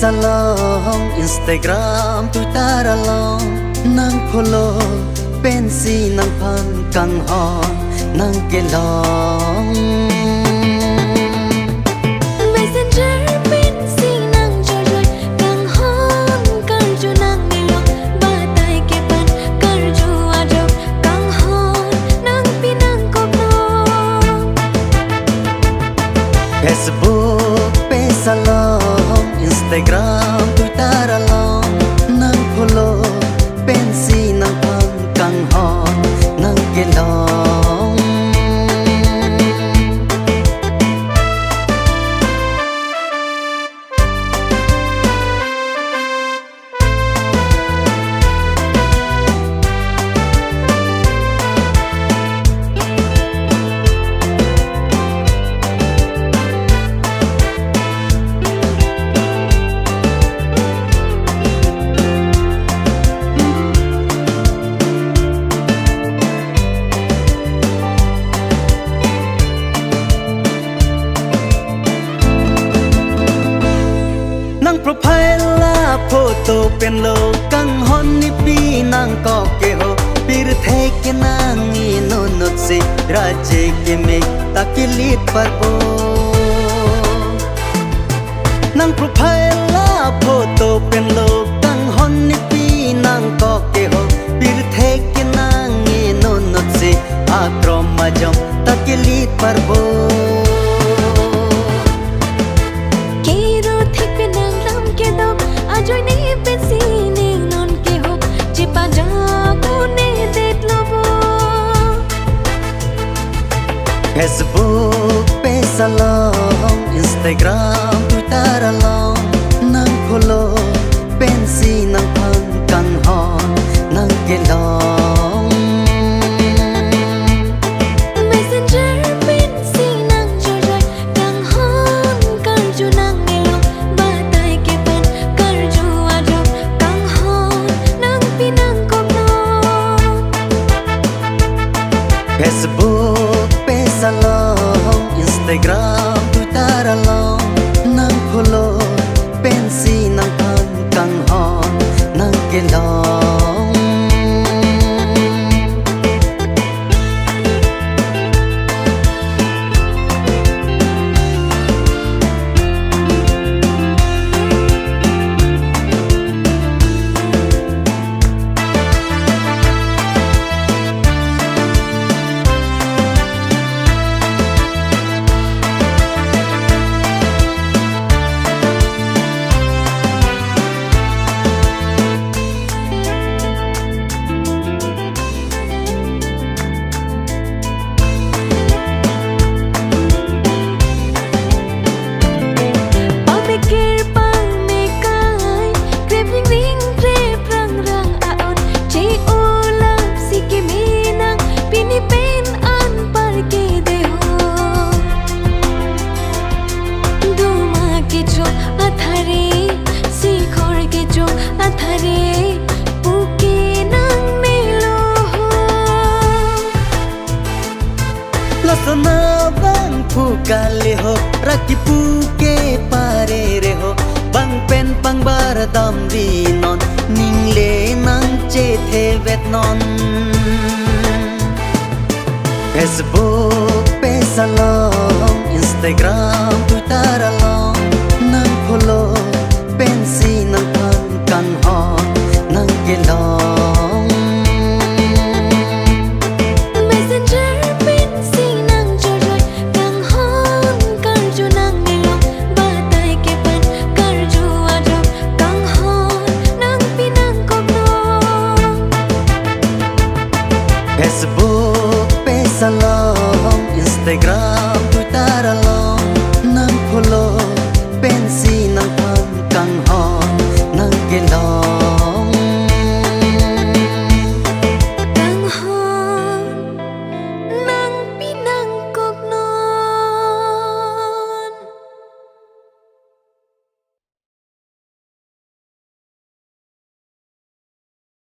salong Instagram Twitter along nang follow pensi nang pan kang hon nang kelong Messenger pensi nang joy kang hon karju nang nilong batay ke pan karju ajo kang hon nang pinang koplong Facebook pe salong Instagram Twitter along nang follow pensi nang pan kang hon nang kelong profile la photo pen lo kang hon ni pi nang ko ke ho pir the ke nang ni no no se raje ke me taklit parbo nang profile la photo pen lo kang hon ni pi nang ko ke ho pir the ke nang ni no no se akrom majam taklit parbo ajoy ne pensi ne non ke ho chipa ja ko ne det lobo Facebook pe salong Instagram Twitter along nang follow pensi nang pan kang hon nang kelong Messenger pensi nang joy kang hon karju nang nilong batay ke pan karju ajo kang hon nang pinang koplong Facebook pe salong Instagram Twitter along nang follow pensi nang pan kang hon nang kelong Losona bang phukale ho raki puke pare re ho bang pen pang bar dam ri non ningle nang che the vet non Facebook pe salong Instagram Twitter along nang follow pensi nang pan kang hon nang kelong Facebook pe salong Instagram